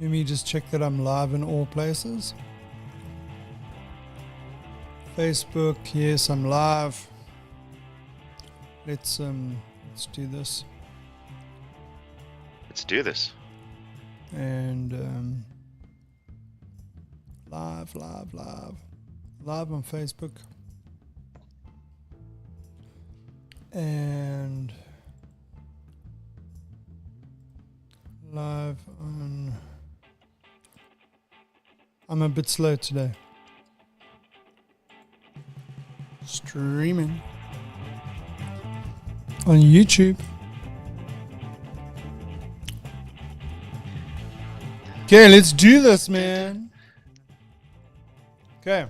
Let me just check that I'm live in all places. Facebook, yes, I'm live. Let's do this. Let's do this. And live on Facebook. And live on... I'm a bit slow today. Streaming on YouTube. Okay, let's do this, man. Okay.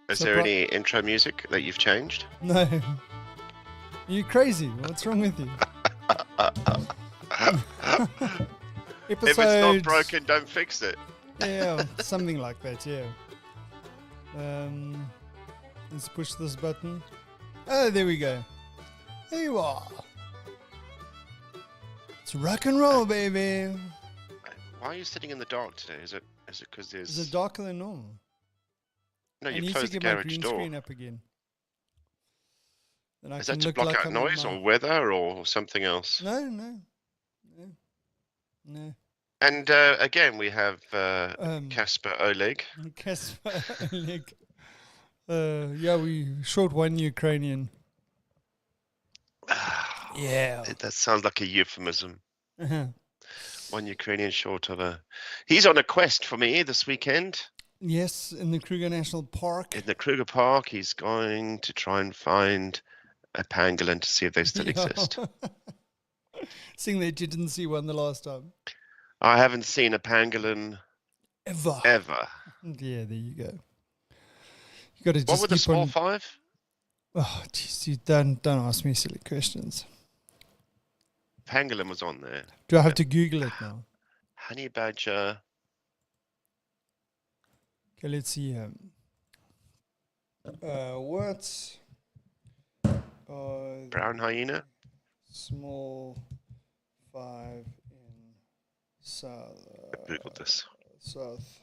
Is there any intro music that you've changed? No. Are you crazy? What's wrong with you? If it's not broken, don't fix it. Yeah, something like that, yeah. Let's push this button. Oh, there we go. There you are. It's rock and roll, baby. Why are you sitting in the dark today? Is it because there's... Is it darker than normal? No, you closed closed the garage door. garage I need to get my green door. screen up again. Then Is that to block out noise or weather or something else? No. And again, we have Casper Oleg. Casper Oleg. Yeah, we short one Ukrainian. Yeah. That sounds like a euphemism. Uh-huh. One Ukrainian short of a... He's on a quest for me this weekend. Yes, in the Kruger National Park. In the Kruger Park, he's going to try and find a pangolin to see if they still exist. Seeing that you didn't see one the last time. I haven't seen a pangolin ever. Yeah, there you go. You got to just. What were the small five? Oh, jeez, you don't ask me silly questions. Pangolin was on there. Do I have to Google it now? Honey badger. Okay, let's see. What's brown hyena? Small five in South. I googled this. South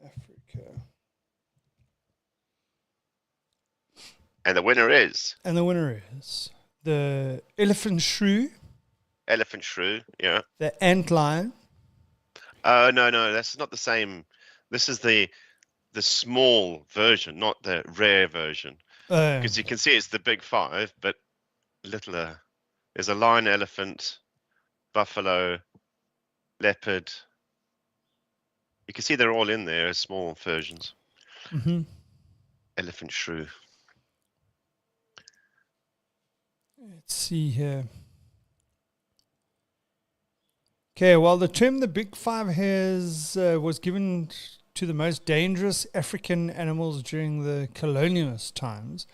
Africa. And the winner is? The elephant shrew. Elephant shrew, yeah. The antlion. Oh, no, that's not the same. This is the small version, not the rare version. Because you can see it's the big five, but littler. There's a lion, elephant, buffalo, leopard. You can see they're all in there as small versions. Mm-hmm. Elephant shrew. Let's see here. Okay, well, the term the Big Five was given to the most dangerous African animals during the colonialist times.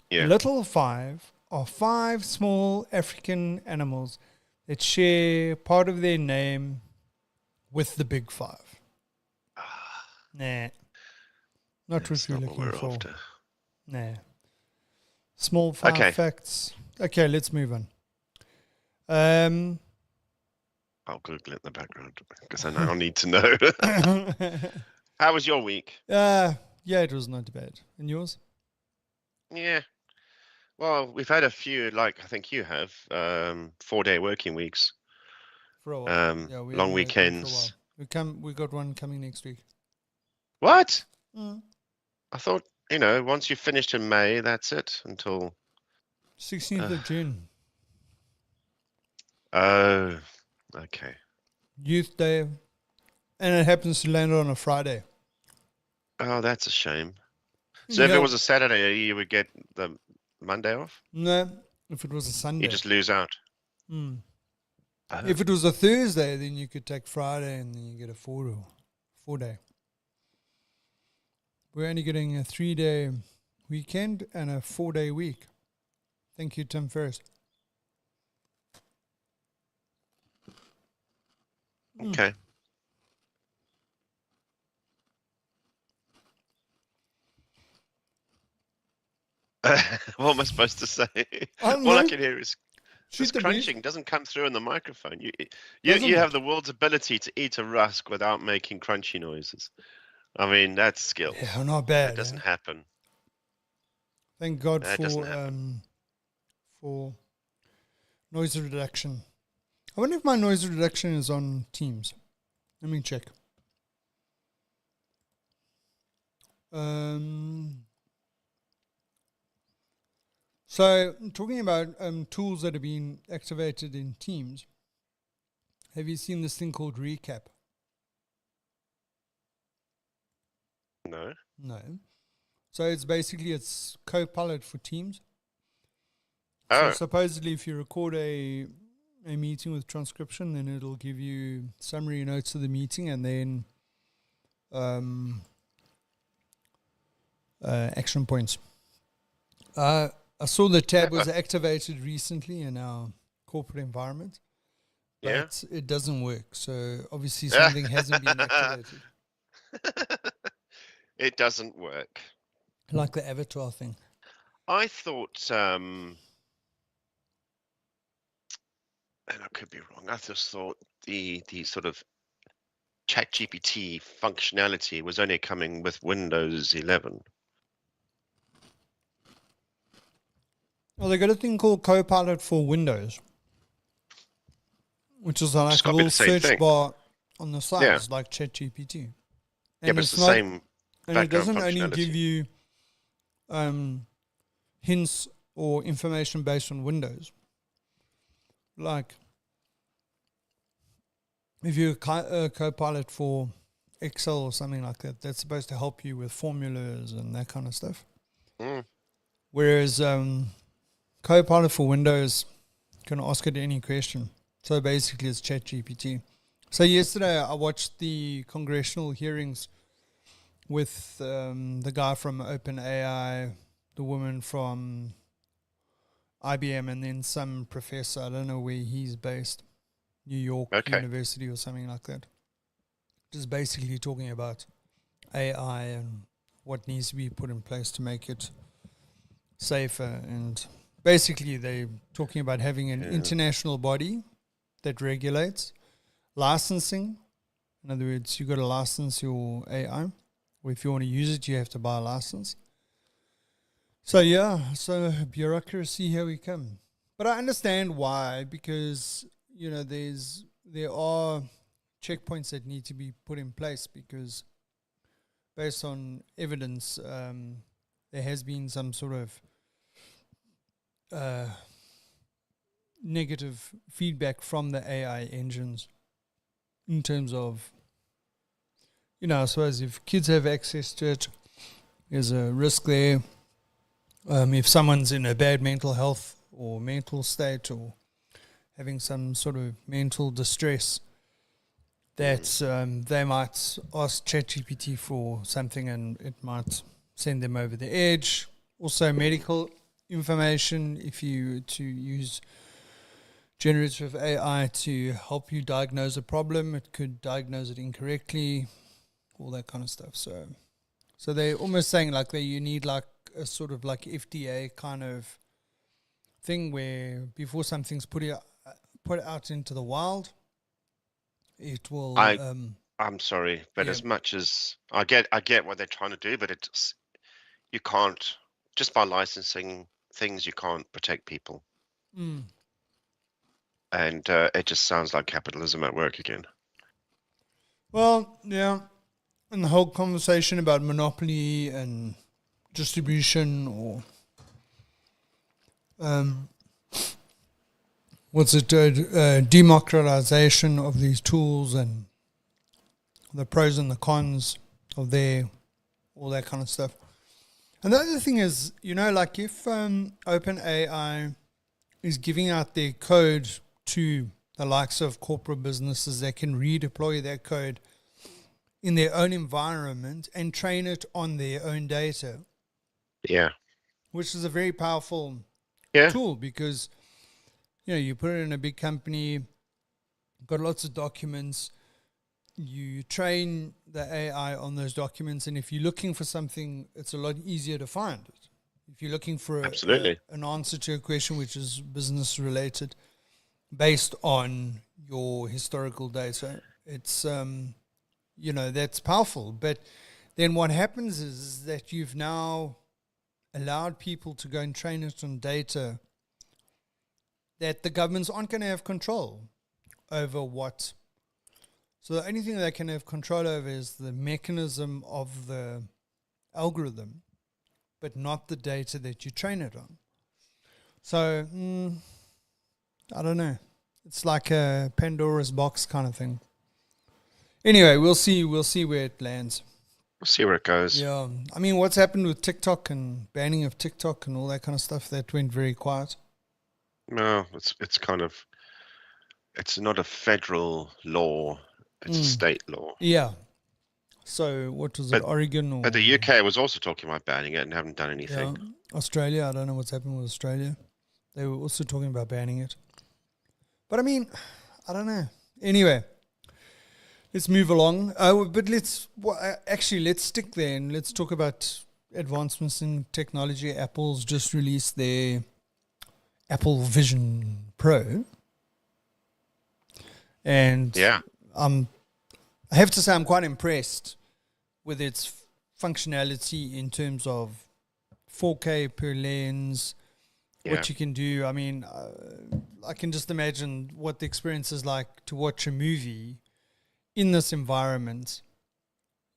Yeah. Little Five are five small African animals that share part of their name with the Big Five. Nah. Not what we're looking for. After. Nah. Small five facts. Okay, let's move on. I'll Google it in the background because I now need to know. How was your week? Yeah, it was not bad. And yours? Yeah. Well, we've had a few, like I think you have, 4-day working weeks. For a while. Long weekends. We got one coming next week. What? Mm. I thought, once you finished in May, that's it until 16th of June. Oh, okay. Youth Day. And it happens to land on a Friday. Oh, that's a shame. So if it was a Saturday, you would get the Monday off? No, if it was a Sunday. You just lose out. Mm. If it was a Thursday, then you could take Friday and then you get a 4-day. We're only getting a 3-day weekend and a 4-day week. Thank you, Tim Ferriss. Okay. What am I supposed to say? All I can hear is This Shoot the crunching breeze. doesn't come through in the microphone. You Doesn't have it? the world's ability to eat a rusk without making crunchy noises. I mean, that's skill. Yeah, not That bad. doesn't Eh? happen. Thank God That doesn't happen. for noise reduction. I wonder if my noise reduction is on Teams. Let me check. So talking about tools that have been activated in Teams, have you seen this thing called Recap? No. No. So it's Copilot for Teams. Oh. So supposedly if you record a meeting with transcription, then it'll give you summary notes of the meeting and then action points. I saw the tab was activated recently in our corporate environment, but it doesn't work. So obviously something hasn't been activated. It doesn't work. Like the avatar thing. I thought, and I could be wrong, I just thought the sort of ChatGPT functionality was only coming with Windows 11. Well, they got a thing called Copilot for Windows, which is like a little search bar on the side, like ChatGPT. Yeah, but it's the same and it doesn't functionality. only give you hints or information based on Windows. Like, if you're a Copilot for Excel or something like that, that's supposed to help you with formulas and that kind of stuff. Whereas Copilot for Windows can ask it any question. So basically it's ChatGPT. So yesterday I watched the congressional hearings with the guy from OpenAI, the woman from IBM, and then some professor. I don't know where he's based. New York University or something like that. Just basically talking about AI and what needs to be put in place to make it safer. And basically they're talking about having an international body that regulates licensing. In other words, you've got to license your AI. Or if you want to use it, you have to buy a license. So bureaucracy, here we come. But I understand why, because there are checkpoints that need to be put in place, because based on evidence, there has been some sort of negative feedback from the AI engines in terms of, I suppose if kids have access to it, there's a risk there. If someone's in a bad mental health or mental state or having some sort of mental distress, that they might ask ChatGPT for something and it might send them over the edge. Also medical information, if you to use generative AI to help you diagnose a problem, it could diagnose it incorrectly, all that kind of stuff. So they're almost saying like that you need like a sort of like FDA kind of thing where before something's put out into the wild, it will. I'm sorry, but as much as I get what they're trying to do, but you can't, just by licensing things, you can't protect people. And it just sounds like capitalism at work again. Well, yeah, and the whole conversation about monopoly and distribution, or democratization of these tools and the pros and the cons of all that kind of stuff. And the other thing is, like if OpenAI is giving out their code to the likes of corporate businesses that can redeploy that code in their own environment and train it on their own data. Yeah. Which is a very powerful tool, because, you put it in a big company, got lots of documents, you train the AI on those documents, and if you're looking for something, it's a lot easier to find it. If you're looking for Absolutely. an answer to a question which is business related, based on your historical data, it's that's powerful. But then what happens is that you've now allowed people to go and train it on data that the governments aren't going to have control over what. So the only thing they can have control over is the mechanism of the algorithm, but not the data that you train it on. So, I don't know. It's like a Pandora's box kind of thing. Anyway, we'll see where it lands. We'll see where it goes. Yeah. I mean, what's happened with TikTok and banning of TikTok and all that kind of stuff, that went very quiet. No, it's kind of, it's not a federal law, it's a state law. Yeah. So what was it, Oregon? Or but the UK was also talking about banning it and haven't done anything. Yeah. Australia, I don't know what's happened with Australia. They were also talking about banning it. But I mean, I don't know. Anyway, let's move along. But let's stick there and let's talk about advancements in technology. Apple's just released their Apple Vision Pro. And yeah, I have to say I'm quite impressed with its functionality in terms of 4K per lens, what you can do. I mean, I can just imagine what the experience is like to watch a movie in this environment.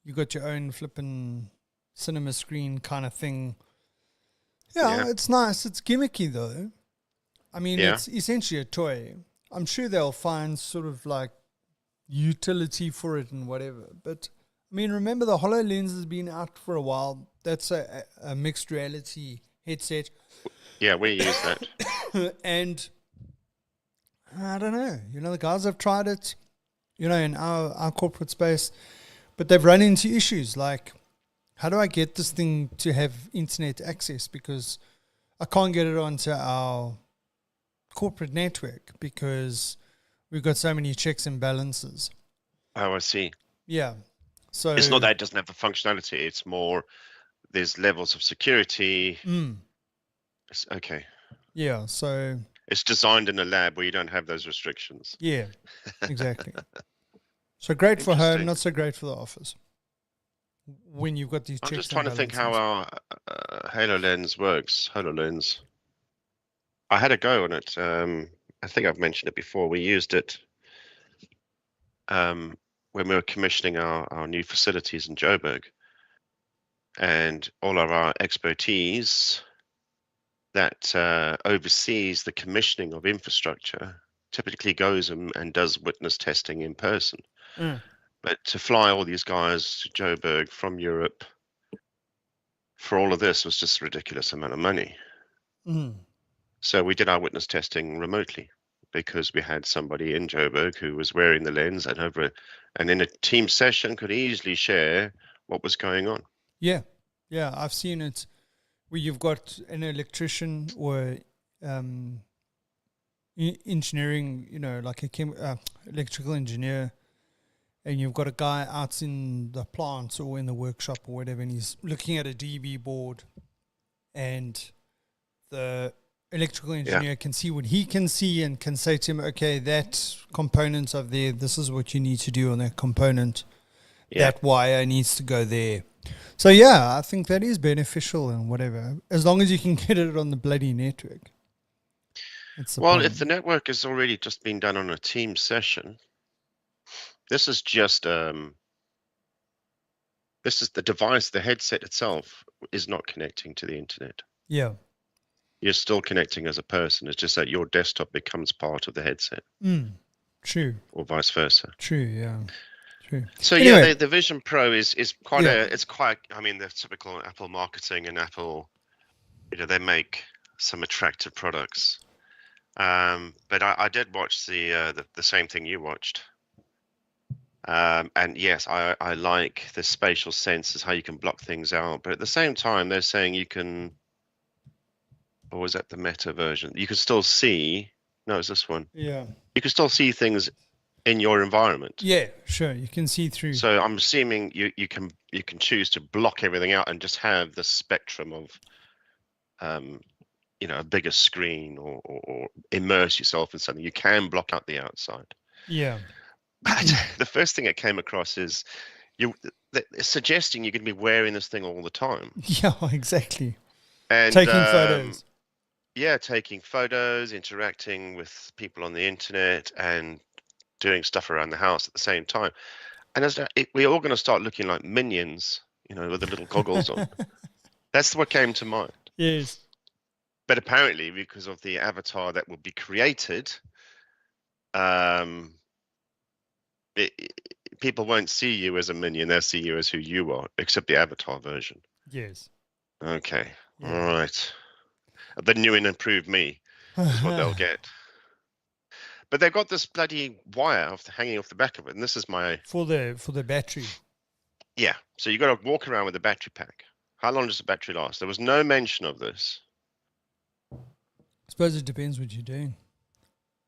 You got your own flippin' cinema screen kind of thing. Yeah, it's nice. It's gimmicky though. I mean, it's essentially a toy. I'm sure they'll find sort of like utility for it and whatever. But I mean, remember the HoloLens has been out for a while. That's a mixed reality headset. Yeah, we use that. And I don't know. The guys have tried it, in our corporate space, but they've run into issues like, how do I get this thing to have internet access? Because I can't get it onto our corporate network because we've got so many checks and balances. Oh, I see. Yeah. So it's not that it doesn't have the functionality. It's more there's levels of security. Okay. Yeah. So it's designed in a lab where you don't have those restrictions. Yeah, exactly. So great for home, not so great for the office. When you've got these checks. I'm just trying to think how our HoloLens works. HoloLens. I had a go on it. I think I've mentioned it before. We used it when we were commissioning our new facilities in Joburg. And all of our expertise that oversees the commissioning of infrastructure typically goes and does witness testing in person. But to fly all these guys to Joburg from Europe for all of this was just a ridiculous amount of money. So we did our witness testing remotely because we had somebody in Joburg who was wearing the lens and in a team session could easily share what was going on. Yeah, I've seen it where you've got an electrician or engineering, like a electrical engineer, and you've got a guy out in the plant or in the workshop or whatever, and he's looking at a DB board, and the electrical engineer can see what he can see and can say to him, okay, that component of there, this is what you need to do on that component. That wire needs to go there. So, I think that is beneficial and whatever, as long as you can get it on the bloody network. Well, if the network has already just been done on a team session, this is just this is the device, the headset itself is not connecting to the internet. Yeah. You're still connecting as a person. It's just that your desktop becomes part of the headset. True. Or vice versa. True, yeah. True. So anyway, the Vision Pro is quite I mean, the typical Apple marketing, and Apple, they make some attractive products. But I did watch the same thing you watched. And yes, I like the spatial sensors, how you can block things out. But at the same time, they're saying you can, or was that the Meta version? You can still see, no, it's this one. Yeah. You can still see things in your environment. Yeah, sure. You can see through. So I'm assuming you can choose to block everything out and just have the spectrum of a bigger screen or immerse yourself in something, you can block out the outside. Yeah. But the first thing it came across is they're suggesting you're going to be wearing this thing all the time. Yeah, exactly. And taking photos. Yeah, taking photos, interacting with people on the internet, and doing stuff around the house at the same time. And we're all going to start looking like minions, with the little goggles on. That's what came to mind. Yes. But apparently, because of the avatar that will be created, people won't see you as a minion. They'll see you as who you are, except the avatar version. Yes. Okay. Yeah. All right. The new and improved me is what they'll get. But they've got this bloody wire hanging off the back of it, and this is my for the battery. Yeah. So you got to walk around with a battery pack. How long does the battery last? There was no mention of this. I suppose it depends what you're doing.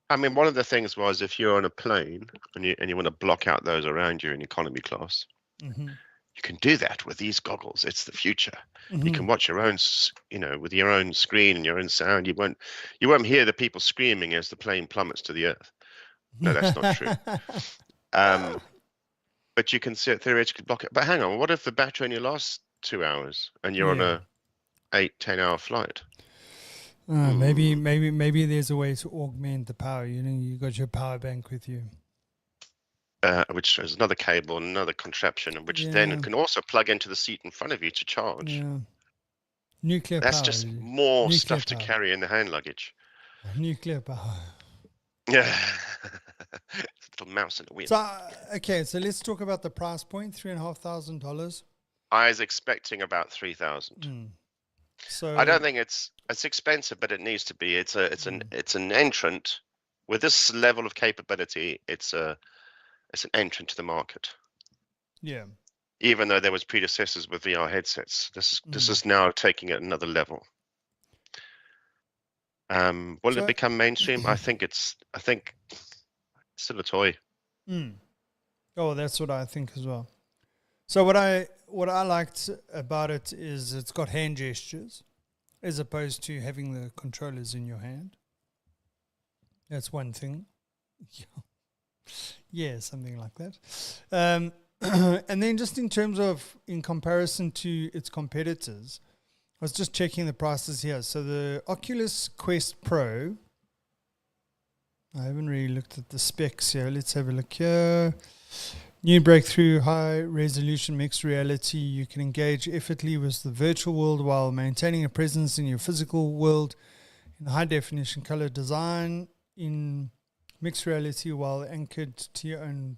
I mean, one of the things was if you're on a plane and you want to block out those around you in economy class, you can do that with these goggles. It's the future. You can watch your own, with your own screen and your own sound. You won't hear the people screaming as the plane plummets to the earth. No, that's not true. But you can theoretically block it. But hang on, what if the battery only lasts 2 hours and you're on a 8-10 hour flight? Maybe there's a way to augment the power. You got your power bank with you. Which is another cable and another contraption, which then can also plug into the seat in front of you to charge. Yeah. Nuclear That's power. just more stuff to carry in the hand luggage. Nuclear power. Yeah. Little mouse in the wheel. So let's talk about the price point, $3,500. I was expecting about 3,000. So I don't think it's expensive, but it needs to be. It's an entrant with this level of capability. It's an entrant to the market. Yeah. Even though there was predecessors with VR headsets, this is now taking it another level. Will it become mainstream? I think it's still a toy. Oh, that's what I think as well. So what I liked about it is it's got hand gestures as opposed to having the controllers in your hand. That's one thing. Yeah, something like that. And then just in terms of, in comparison to its competitors, I was just checking the prices here. So the Oculus Quest Pro, I haven't really looked at the specs here. Let's have a look here. New breakthrough high-resolution mixed reality. You can engage effortlessly with the virtual world while maintaining a presence in your physical world in high-definition color design in mixed reality while anchored to your own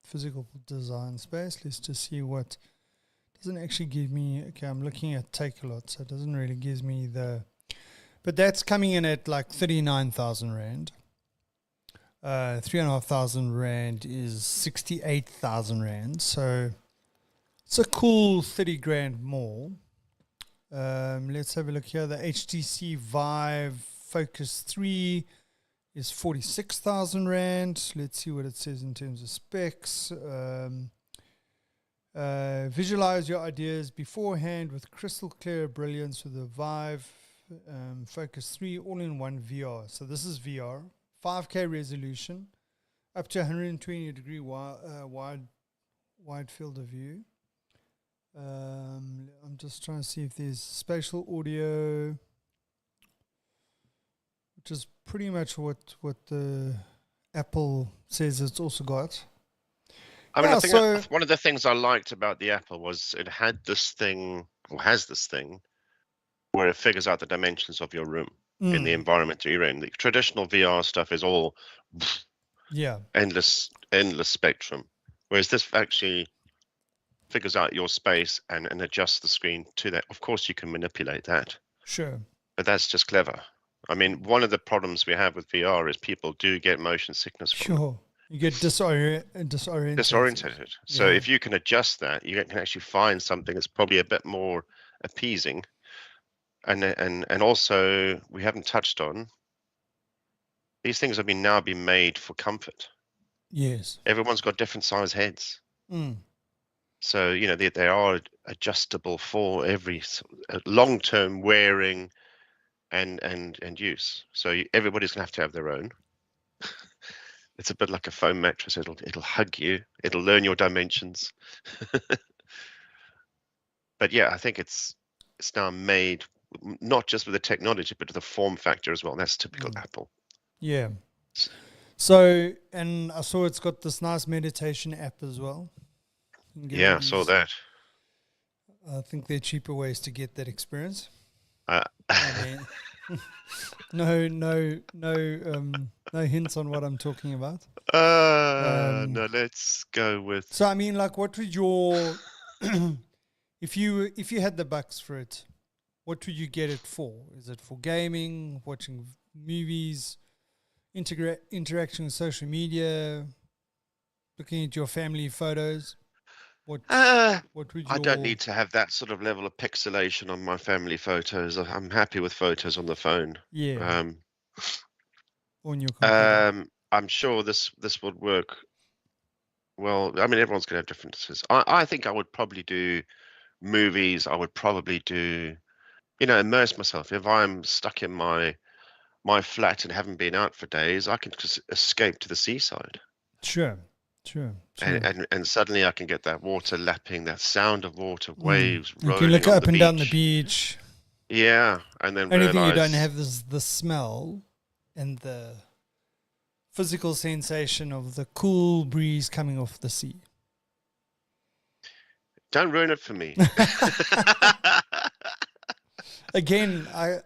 physical design space. Let's just see what... Doesn't actually give me... Okay, I'm looking at Takealot, so it doesn't really give me the... But that's coming in at like 39,000 Rand. 3,500 Rand is 68,000 Rand. So it's a cool 30 grand more. Let's have a look here. The HTC Vive Focus 3 is 46,000 Rand. Let's see what it says in terms of specs. Visualize your ideas beforehand with crystal clear brilliance with the Vive Focus 3 all-in-one VR. So this is VR. 5K resolution, up to 120 degree wide field of view. I'm just trying to see if there's spatial audio, which is pretty much what the Apple says it's also got. I mean, I think one of the things I liked about the Apple was it had this thing, or has this thing, where it figures out the dimensions of your room. In the environment that you're in. The traditional VR stuff is all endless spectrum. Whereas this actually figures out your space and adjusts the screen to that. Of course, you can manipulate that. Sure. But that's just clever. I mean, one of the problems we have with VR is people do get motion sickness from it. You get disoriented. So if you can adjust that, you can actually find something that's probably a bit more appeasing. And also, we haven't touched on, these things have now been made for comfort. Yes. Everyone's got different size heads. So, there are adjustable for every long-term wearing and use. So everybody's gonna have to have their own. It's a bit like a foam mattress. It'll hug you. It'll learn your dimensions. But yeah, I think it's now made not just with the technology, but the form factor as well. That's typical Apple. Yeah. So, and I saw it's got this nice meditation app as well. Yeah, I saw that. I think there are cheaper ways to get that experience. No hints on what I'm talking about. No, let's go with. So I mean, like, what would your if you had the bucks for it, what would you get it for? Is it for gaming, watching movies, interaction with social media, looking at your family photos? What would you? I don't need to have that sort of level of pixelation on my family photos. I'm happy with photos on the phone. Yeah. On your computer. I'm sure this would work well. I mean, everyone's going to have differences. I think I would probably do movies. I would probably do, immerse myself. If I'm stuck in my flat and haven't been out for days, I can just escape to the seaside. Sure. And suddenly I can get that water lapping, that sound of water, waves rolling. You can look up and down the beach. Yeah, and then only thing you don't have is the smell and the physical sensation of the cool breeze coming off the sea. Don't ruin it for me. Again, I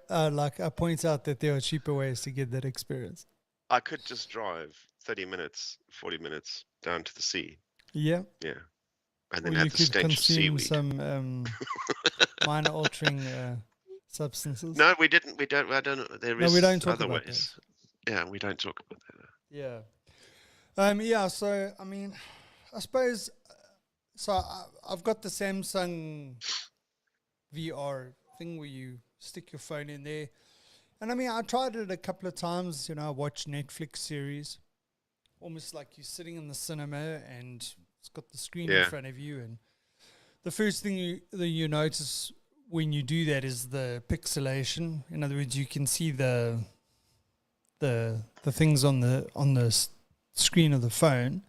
point out that there are cheaper ways to get that experience. I could just drive 30 minutes, 40 minutes down to the sea. Yeah. Yeah. And then have the stench of seaweed. Some minor altering substances. No, we didn't. We don't. I don't. There is. No, we don't talk other about ways. That. Yeah, we don't talk about that. Yeah. Yeah. So I mean, I suppose. So I've got the Samsung VR thing where you stick your phone in there. And I mean, I tried it a couple of times, I watch Netflix series, almost like you're sitting in the cinema and it's got the screen in front of you. And the first thing you notice when you do that is the pixelation. In other words, you can see the things on the screen of the phone.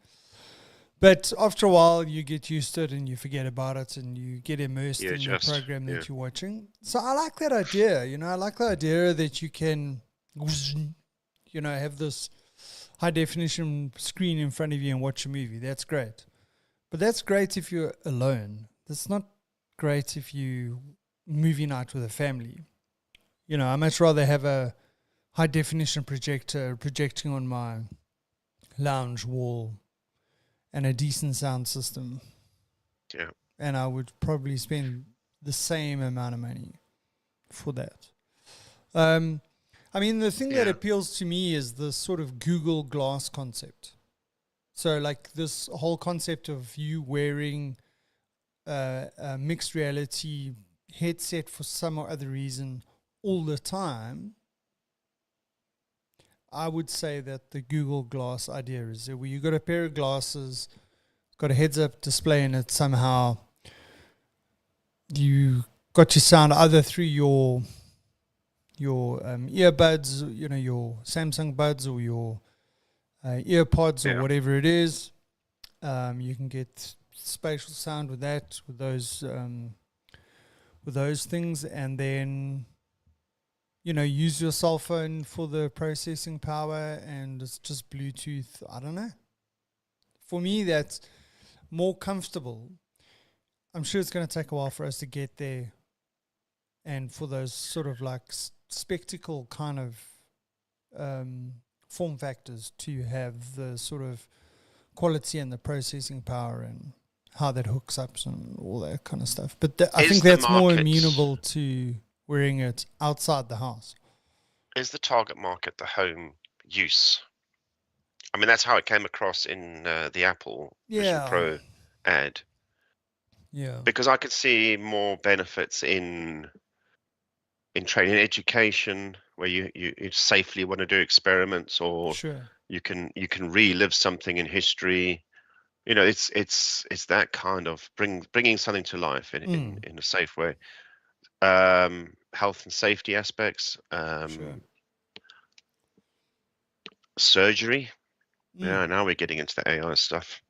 But after a while, you get used to it and you forget about it and you get immersed in the program that you're watching. So I like that idea. I like the idea that you can, have this high definition screen in front of you and watch a movie. That's great. But that's great if you're alone. That's not great if you movie night with a family. I much rather have a high definition projector projecting on my lounge wall and a decent sound system. Yeah. And I would probably spend the same amount of money for that. I mean, the thing that appeals to me is the sort of Google Glass concept. So like this whole concept of you wearing a mixed reality headset for some or other reason all the time. I would say that the Google Glass idea is that where you got a pair of glasses, got a heads-up display in it somehow. You got your sound either through your earbuds, your Samsung buds or your earpods or whatever it is. You can get spatial sound with that, with those things, and then use your cell phone for the processing power, and it's just Bluetooth. I don't know. For me, that's more comfortable. I'm sure it's going to take a while for us to get there, and for those sort of like spectacle kind of form factors to have the sort of quality and the processing power and how that hooks up and all that kind of stuff. But I think that's more amenable to wearing it outside the house. Is the target market the home use? I mean, that's how it came across in the Apple Vision Pro ad. Yeah. Because I could see more benefits in training, education, where you safely want to do experiments, or you can relive something in history. You know, it's that kind of bringing something to life in a safe way. Health and safety aspects, Sure. surgery. Yeah, now we're getting into the AI stuff.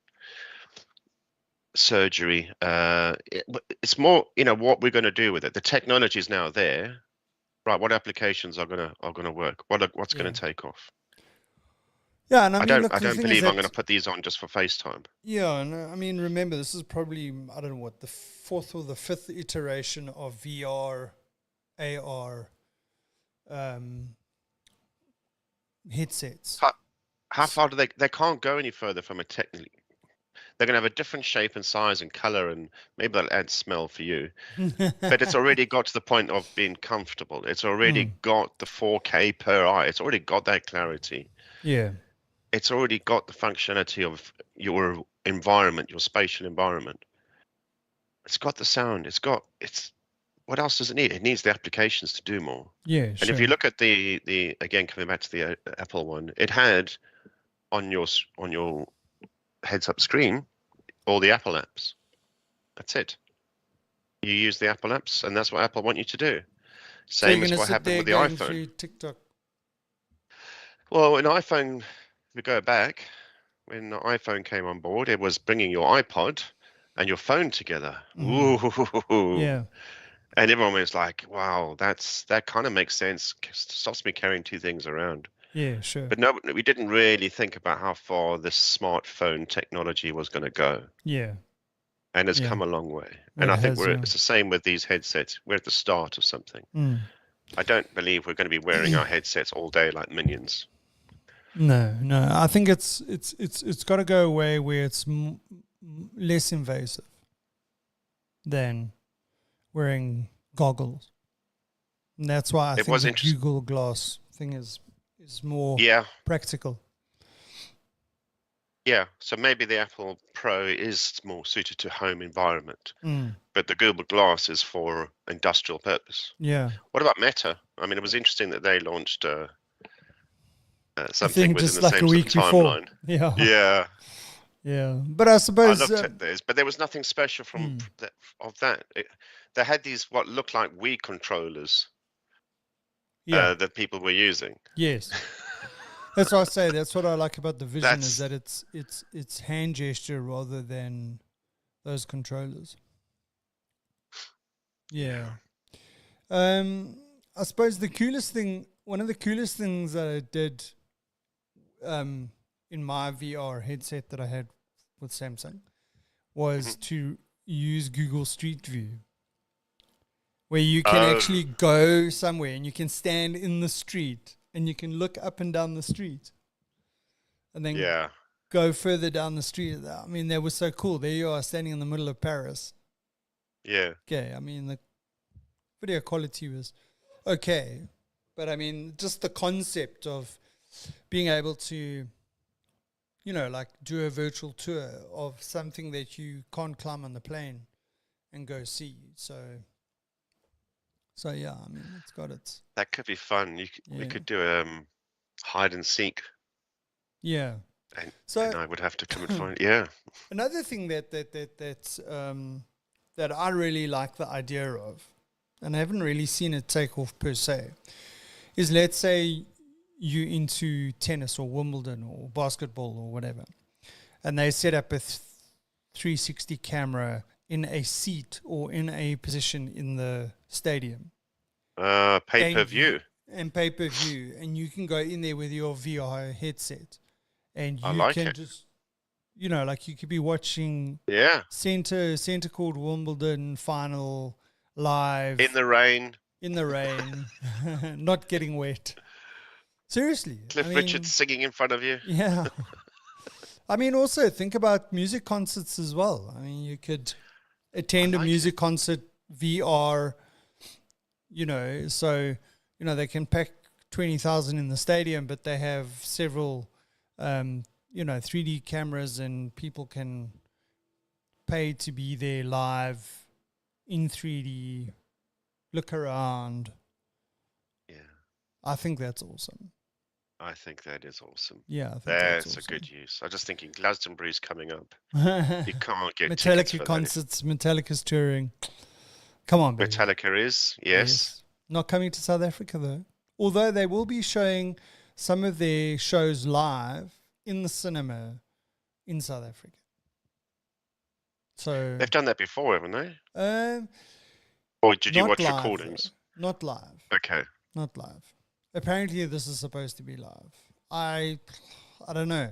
Surgery. It's more, you know, what we're going to do with it. The technology is now there, right? What applications are gonna work? What's going to take off? Yeah, and I mean, look, I the don't thing is believe I'm going to that, put these on just for FaceTime. yeah, and I mean, remember, this is probably, I don't know what, the fourth or the fifth iteration of VR, AR headsets. How far do they can't go any further from a technically. They're going to have a different shape and size and color, and maybe they'll add smell for you. But it's already got to the point of being comfortable. It's already got the 4K per eye. It's already got that clarity. Yeah. It's already got the functionality of your environment, your spatial environment. It's got the sound. It's what else does it need? It needs the applications to do more. Yeah, And if sure. you look at the again coming back to the Apple one, it had on your heads-up screen all the Apple apps. That's it. You use the Apple apps, and that's what Apple want you to do. So you're Same going as to what sit happened there with the going iPhone. through TikTok. Well, an iPhone, if we go back, when the iPhone came on board, it was bringing your iPod and your phone together. Ooh. Yeah. And everyone was like, wow, that kind of makes sense. Stops me carrying two things around. Yeah, sure. But no, we didn't really think about how far this smartphone technology was going to go. Yeah. And it's Yeah. come a long way. It And I think has, yeah. it's the same with these headsets. We're at the start of something. I don't believe we're going to be wearing our headsets all day like minions. No. I think it's got to go away where it's less invasive than wearing goggles. And that's why I think the Google Glass thing is more practical. Yeah, so maybe the Apple Pro is more suited to home environment, but the Google Glass is for industrial purpose. Yeah. What about Meta? I mean, it was interesting that they launched within something just the like same a week sort of before. timeline. Yeah. Yeah. But I suppose I looked at this, but there was nothing special of that. They had these what looked like Wii controllers that people were using. Yes. That's what I say. That's what I like about the Vision is that it's hand gesture rather than those controllers. Yeah. I suppose one of the coolest things that I did in my VR headset that I had with Samsung was to use Google Street View, where you can actually go somewhere and you can stand in the street and you can look up and down the street and then go further down the street. I mean, that was so cool. There you are standing in the middle of Paris. Yeah. Okay. I mean, the video quality was okay. But I mean, just the concept of being able to, like do a virtual tour of something that you can't climb on the plane and go see. So yeah, I mean, it's got its. That could be fun. We could do hide and seek. Yeah. And I would have to come and find. Yeah. Another thing that's that I really like the idea of, and I haven't really seen it take off per se, is let's say you into tennis or Wimbledon or basketball or whatever, and they set up a 360 camera in a seat or in a position in the stadium. Pay-per-view. And pay-per-view. And you can go in there with your VR headset and you just, like you could be watching Center Court Wimbledon final live. In the rain. Not getting wet. Seriously. Cliff Richard singing in front of you. Yeah. I mean, also think about music concerts as well. I mean, you could attend a music concert VR, so, they can pack 20,000 in the stadium, but they have several, 3D cameras and people can pay to be there live in 3D, look around. Yeah. I think that's awesome. I think that is awesome. Yeah, I think That's awesome. a good use. I was just thinking Glastonbury's coming up. You can't get tickets for Metallica concerts, Metallica's touring. Come on, baby. Metallica is, yes. Not coming to South Africa, though. Although they will be showing some of their shows live in the cinema in South Africa. So They've done that before, haven't they? Or did you watch recordings? Not live. Okay. Not live. Apparently, this is supposed to be live. I don't know.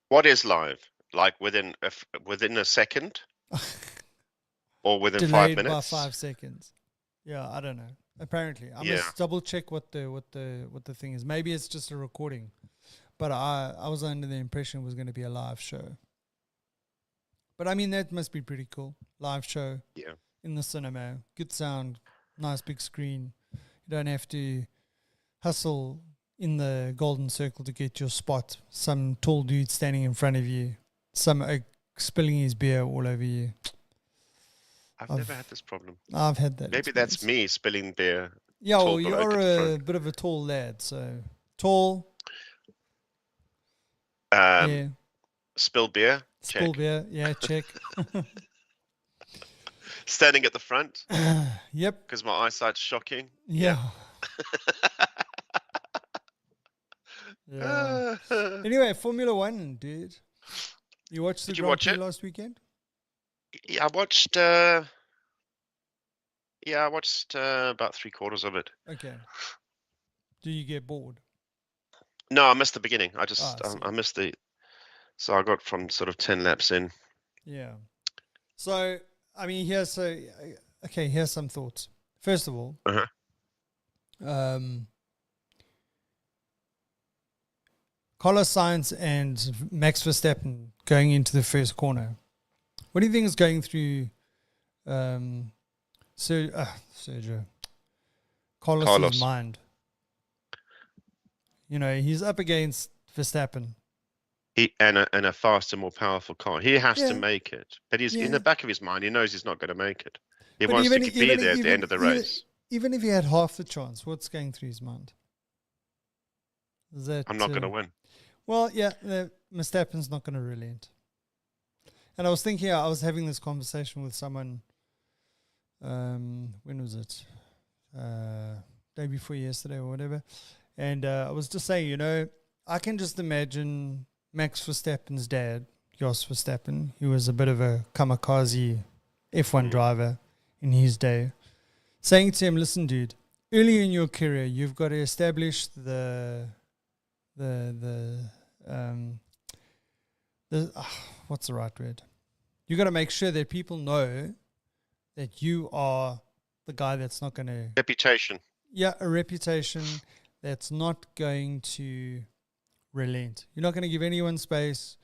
What is live? Like within a second, or within Delayed 5 minutes? by 5 seconds. Yeah, I don't know. Apparently, I must double check what the thing is. Maybe it's just a recording, but I was under the impression it was going to be a live show. But I mean, that must be pretty cool. Live show. Yeah. In the cinema, good sound, nice big screen. You don't have to hustle in the golden circle to get your spot. Some tall dude standing in front of you, some spilling his beer all over you. I've never had this problem. I've had that. Maybe that's me spilling beer. Yeah, well, you're a bit of a tall lad, so tall. Yeah. Spill beer. Spill beer. Yeah, check. Standing at the front. Yep. Because my eyesight's shocking. Yeah. Yeah. Anyway, Formula One, dude. You watched the Grand Prix last weekend? Yeah, I watched. I watched about 3/4 of it. Okay. Do you get bored? No, I missed the beginning. I missed the. So I got from sort of 10 laps in. Yeah. So I mean, here's some thoughts. First of all, Carlos Sainz and Max Verstappen going into the first corner. What do you think is going through Sergio Carlos's mind? You know, he's up against Verstappen. And a faster, more powerful car. He has to make it. But he's in the back of his mind, he knows he's not going to make it. He wants to be there at the end of the race. Even if he had half the chance, what's going through his mind? Is that I'm not going to win. Well, yeah, Verstappen's not going to relent. And I was thinking, I was having this conversation with someone, when was it? Day before yesterday or whatever. And I was just saying, you know, I can just imagine Max Verstappen's dad, Jos Verstappen, who was a bit of a kamikaze F1 driver in his day, saying to him, listen, dude, early in your career, you've got to establish what's the right word? You got to make sure that people know that you are the guy that's not going to... Reputation. Yeah, a reputation that's not going to relent. You're not going to give anyone space.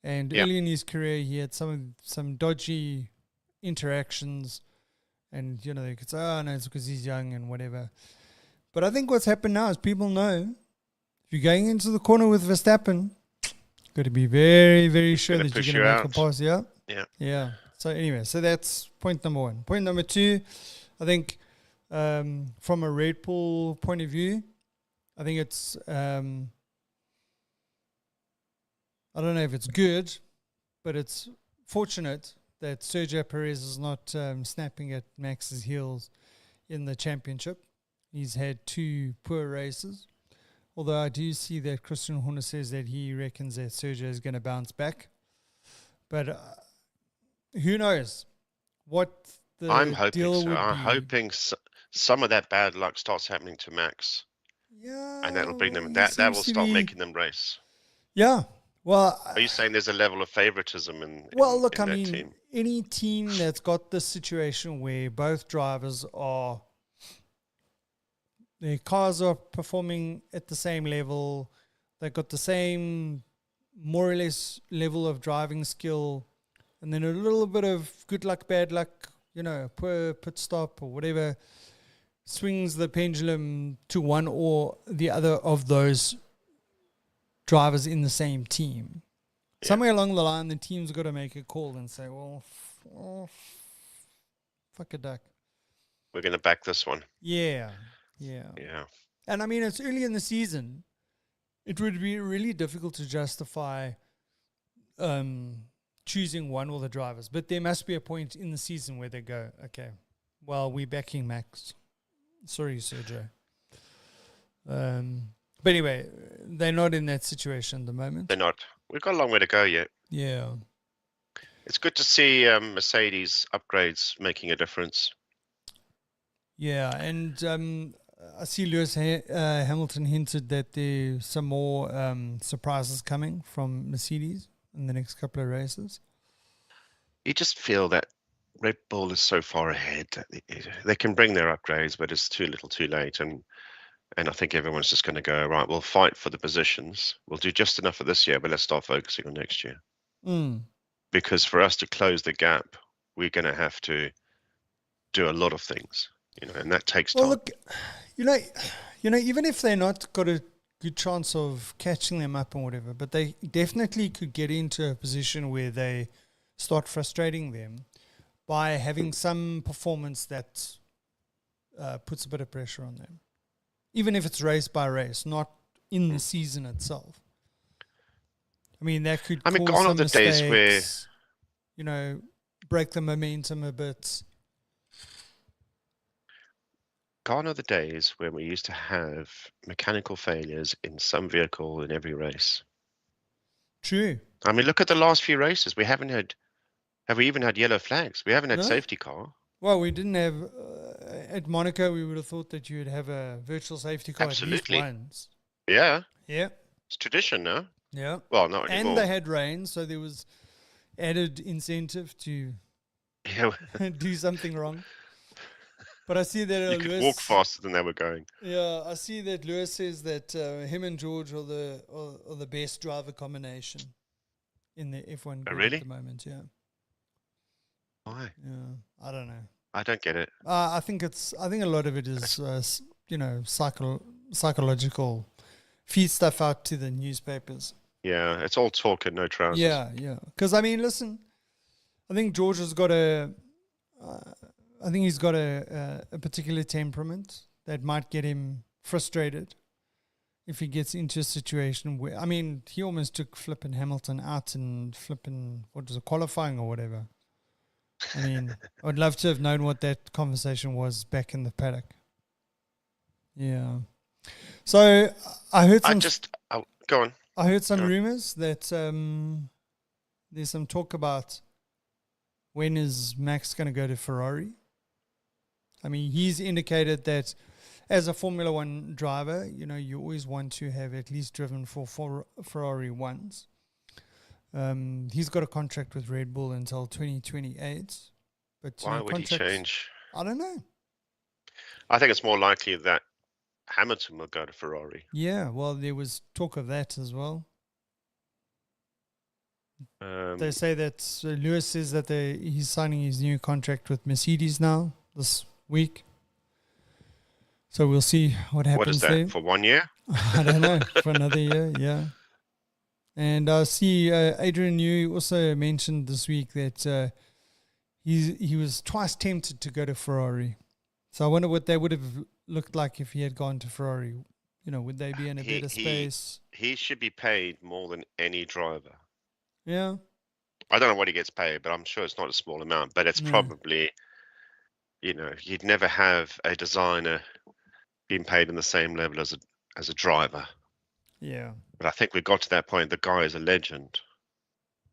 And early in his career, he had some dodgy interactions. And, you know, they could say, oh, no, it's because he's young and whatever. But I think what's happened now is people know if you're going into the corner with Verstappen, got to be very, very sure that you're going to make a pass. Yeah. Yeah. So anyway, so that's point number one. Point number two, I think from a Red Bull point of view, I think it's, I don't know if it's good, but it's fortunate that Sergio Perez is not snapping at Max's heels in the championship. He's had 2 poor races. Although I do see that Christian Horner says that he reckons that Sergio is going to bounce back. But who knows what the I'm hoping deal so. would be. I'm hoping some of that bad luck starts happening to Max. Yeah. And that'll bring them, that will start making them race. Yeah. Well, are you saying there's a level of favoritism in that team? Any team that's got this situation where both drivers are, their cars are performing at the same level, they've got the same more or less level of driving skill, and then a little bit of good luck, bad luck, you know, poor pit stop or whatever, swings the pendulum to one or the other of those drivers in the same team. Yeah. Somewhere along the line, the team's got to make a call and say, well, fuck a duck. We're going to back this one. Yeah. Yeah. And I mean, it's early in the season. it would be really difficult to justify choosing one or the drivers. But there must be a point in the season where they go, okay, well, we're backing Max. Sorry, Sergio. But anyway, they're not in that situation at the moment. They're not. We've got a long way to go yet. Yeah. It's good to see Mercedes upgrades making a difference. Yeah, and I see Lewis Hamilton hinted that there's some more surprises coming from Mercedes in the next couple of races. You just feel that Red Bull is so far ahead that they can bring their upgrades, but it's too little too late. And I think everyone's just going to go, right, we'll fight for the positions. We'll do just enough for this year, but let's start focusing on next year. Because for us to close the gap, we're going to have to do a lot of things, and that takes time. Well, look, even if they're not got a good chance of catching them up and whatever, but they definitely could get into a position where they start frustrating them by having some performance that puts a bit of pressure on them. Even if it's race by race, not in the season itself. I mean, that could cause gone are the mistakes, days where, break the momentum a bit. Gone are the days when we used to have mechanical failures in some vehicle in every race. True. I mean, look at the last few races. Have we even had yellow flags? We haven't had safety car. Well, we didn't have, at Monaco, we would have thought that you would have a virtual safety car Absolutely. at least once. Yeah. Yeah. It's tradition now. Yeah. Well, not anymore. And they had rain, so there was added incentive to do something wrong. But I see that you could walk faster than they were going. Yeah, I see that Lewis says that him and George are the best driver combination in the F1 grid really? at the moment. Yeah. Why? Yeah, I don't know. I don't get it. I think a lot of it is psychological. Feed stuff out to the newspapers. Yeah, it's all talk and no trousers. Yeah. Because I mean, listen, I think George has got a particular temperament that might get him frustrated if he gets into a situation where, I mean, he almost took flipping Hamilton out and flipping, qualifying or whatever. I mean, I would love to have known what that conversation was back in the paddock. Yeah. So I heard some. Go on. I heard some rumors that there's some talk about when is Max going to go to Ferrari. I mean, he's indicated that as a Formula One driver, you always want to have at least driven for Ferrari once. He's got a contract with Red Bull until 2028. But why would he change? I don't know. I think it's more likely that Hamilton will go to Ferrari. Yeah, well, there was talk of that as well. They say that Lewis says that he's signing his new contract with Mercedes now this week. So we'll see what happens. What is that, there. For 1 year? I don't know, for another year, yeah. And I see Adrian Newey also mentioned this week that he was twice tempted to go to Ferrari. So I wonder what they would have looked like if he had gone to Ferrari. Would they be in a better space? He should be paid more than any driver. Yeah. I don't know what he gets paid, but I'm sure it's not a small amount. But it's probably, you'd never have a designer being paid in the same level as a driver. Yeah. But I think we got to that point. The guy is a legend.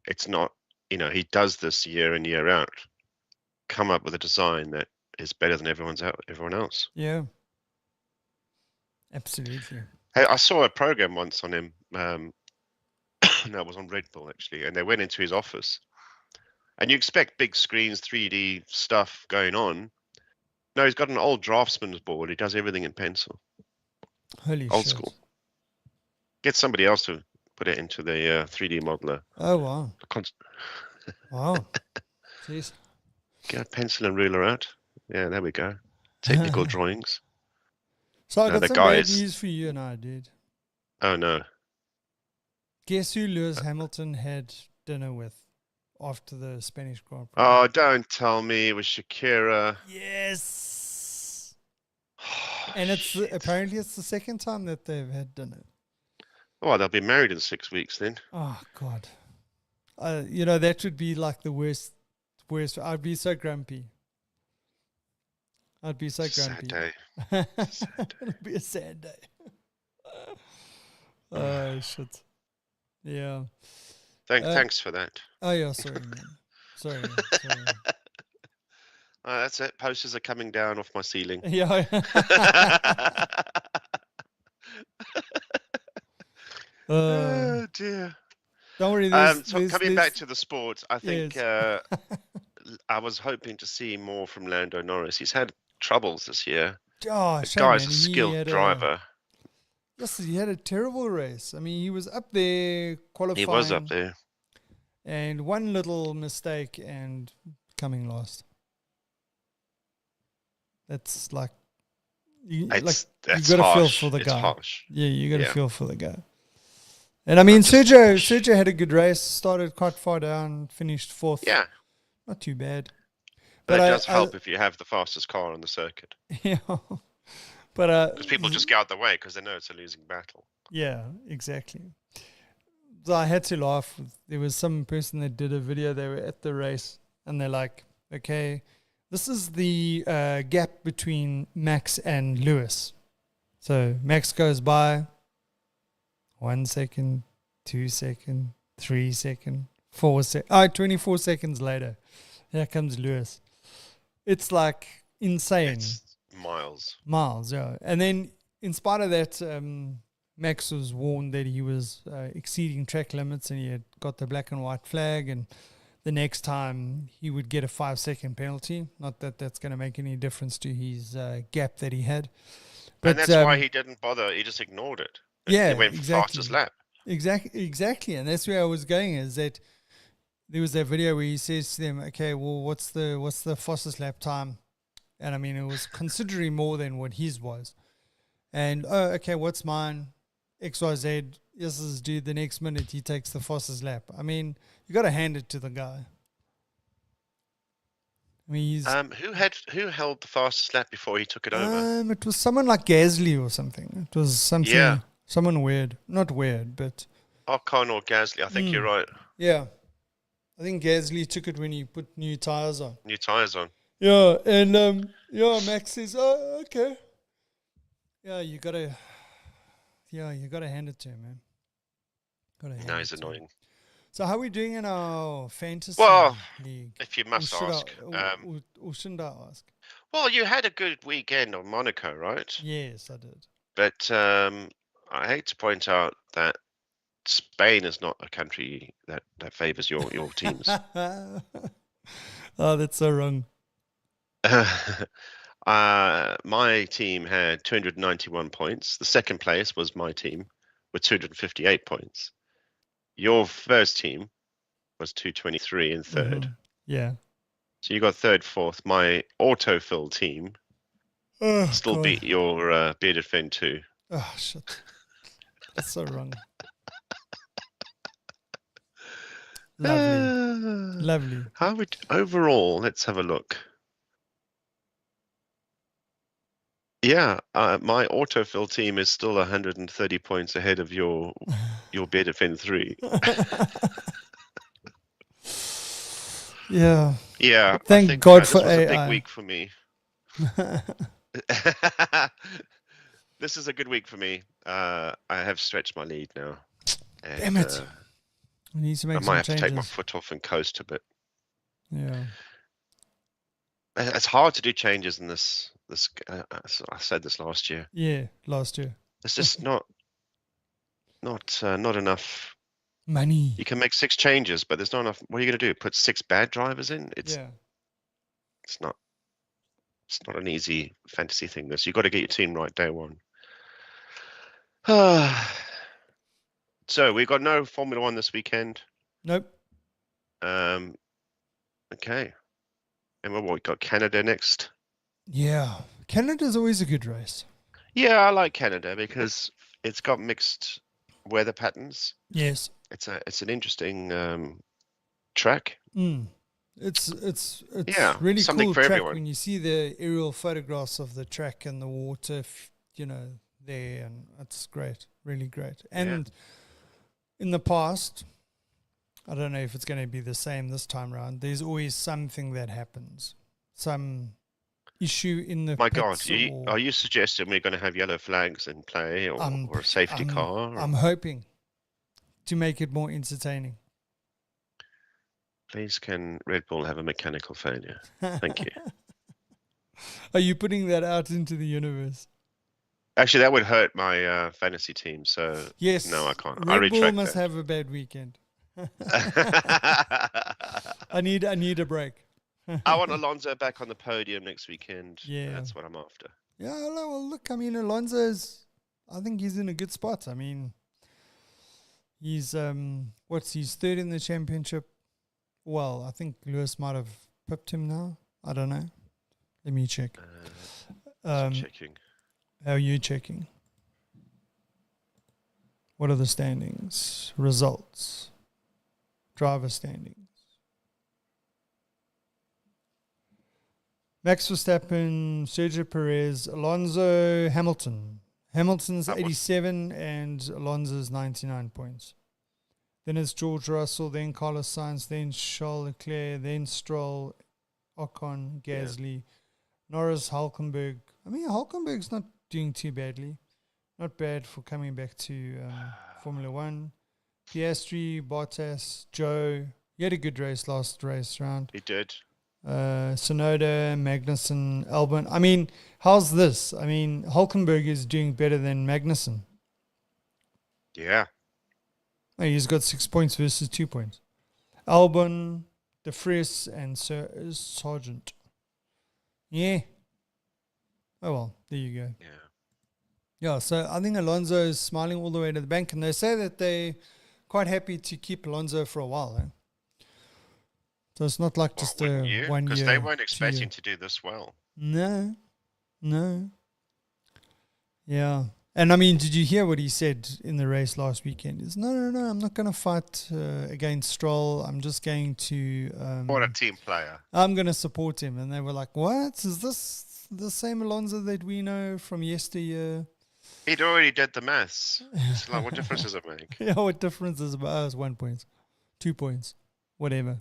It's not, he does this year in, year out. Come up with a design that is better than everyone else. Yeah. Absolutely. Hey, I saw a program once on him. No, it was on Red Bull, actually. And they went into his office. And you expect big screens, 3D stuff going on. No, he's got an old draftsman's board. He does everything in pencil. Holy old shit. school. Get somebody else to put it into the 3D modeler. Oh, wow. Wow. Jeez. Get a pencil and ruler out. Yeah, there we go. Technical drawings. So I got some bad news for you and I, dude. Oh, no. Guess who Lewis Hamilton had dinner with after the Spanish Grand Prix? Oh, don't tell me it was Shakira. Yes. And apparently it's the second time that they've had dinner. Oh, they'll be married in 6 weeks then. Oh God. That would be like the worst. I'd be so grumpy. I'd be so grumpy. Sad day. It'll be a sad day. Oh shit. Yeah. Thanks for that. Oh yeah, sorry, man. Sorry. That's it. Posters are coming down off my ceiling. Yeah. Oh dear. Don't worry. So coming back to the sports, I think yes. I was hoping to see more from Lando Norris. He's had troubles this year. Oh, The shame, guy's man. a skilled driver. Yes, he had a terrible race. I mean, he was up there qualifying. He was up there. And one little mistake and coming last. That's like you got to feel for the guy. Harsh. Yeah, you got to feel for the guy. And I mean, Sergio had a good race. Started quite far down, finished fourth. Yeah, not too bad. But it does help if you have the fastest car on the circuit. Yeah, but because people just go out the way because they know it's a losing battle. Yeah, exactly. So I had to laugh. There was some person that did a video. They were at the race, and they're like, "Okay, this is the gap between Max and Lewis." So Max goes by 1 second, 2 second, 3 second, 4 second. 24 seconds later, here comes Lewis. It's like insane. It's miles. Miles, yeah. And then in spite of that, Max was warned that he was exceeding track limits and he had got the black and white flag, and the next time he would get a 5-second penalty. Not that that's going to make any difference to his gap that he had. But, and that's why he didn't bother. He just ignored it. Yeah, he went for fastest lap. Exactly. And that's where I was going, is that there was that video where he says to them, okay, well, what's the fastest lap time? And I mean, it was considerably more than what his was. And, okay, what's mine? XYZ. Yes, this dude, the next minute he takes the fastest lap. I mean, you got to hand it to the guy. I mean, he's who held the fastest lap before he took it over? It was someone like Gasly or something. It was something, someone weird. Not weird, but Ocon or Gasly. I think you're right. Yeah, I think Gasly took it when he put new tires on. Yeah, and Max says, "Oh, okay." Yeah, you gotta hand it to him, man. No, he's annoying. So how are we doing in our fantasy league? If you must ask. Or shouldn't I ask? Well, you had a good weekend on Monaco, right? Yes, I did. But I hate to point out that Spain is not a country that favours your teams. Oh, that's so wrong. My team had 291 points. The second place was my team with 258 points. Your first team was 223 in third. Mm-hmm. Yeah. So you got third, fourth. My autofill team still beat your bearded fin too. Oh, shit. That's so wrong. Lovely. How would overall? Let's have a look. Yeah, my autofill team is still 130 points ahead of your bearded fin 3. Yeah. Yeah. Thank God for this was AI. a big week for me. This is a good week for me. I have stretched my lead now. And, damn it. We need to make some changes. I might have to take my foot off and coast a bit. Yeah. It's hard to do changes in this. I said this last year. Yeah, last year. It's just not enough money. You can make 6 changes, but there's not enough. What are you going to do? Put 6 bad drivers in? It's not an easy fantasy thing. You've got to get your team right day one. So we've got no Formula One this weekend. Nope. Okay. And we got Canada next. Yeah, Canada's always a good race. Yeah, I like Canada because it's got mixed weather patterns. Yes, it's an interesting track. It's really something cool for track everyone. when you see the aerial photographs of the track and the water, there, and it's great. really great. And in the past, I don't know if it's going to be the same this time around. There's always something that happens, some issue in the My God, pits are you suggesting we're going to have yellow flags in play or a safety car? I'm hoping to make it more entertaining. Please, can Red Bull have a mechanical failure? Thank you. Are you putting that out into the universe? Actually, that would hurt my fantasy team. So yes, no, I can't. Red Bull must have a bad weekend. I need a break. I want Alonso back on the podium next weekend. Yeah, that's what I'm after. Yeah, well, look, I mean, Alonso's. I think he's in a good spot. I mean, he's he's third in the championship. Well, I think Lewis might have pipped him now. I don't know. Let me check. Checking. How are you checking? What are the standings? Results. Driver standings. Max Verstappen, Sergio Perez, Alonso, Hamilton. Hamilton's 87 and Alonso's 99 points. Then it's George Russell, then Carlos Sainz, then Charles Leclerc, then Stroll, Ocon, Gasly, Norris, Hulkenberg. I mean, Hulkenberg's not doing too badly. Not bad for coming back to Formula One. Piastri, Bottas, Joe. He had a good race last race round. He did. Sonoda, Magnussen, Albon. I mean, how's this? I mean, Hulkenberg is doing better than Magnussen. Yeah. Oh, he's got 6 points versus 2 points. Albon, De Vries, and Sargent. Yeah. Oh, well, there you go. Yeah. Yeah, so I think Alonso is smiling all the way to the bank, and they say that they're quite happy to keep Alonso for a while. Eh? So it's not like just a 1 year. Because they weren't expecting to do this well. No. Yeah. And I mean, did you hear what he said in the race last weekend? It's no, I'm not going to fight against Stroll. I'm just going to... what a team player. I'm going to support him. And they were like, what? Is this the same Alonso that we know from yesteryear? He'd already did the maths. It's like, what difference does it make? Yeah, what difference is it? It's 1 point, 2 points, whatever.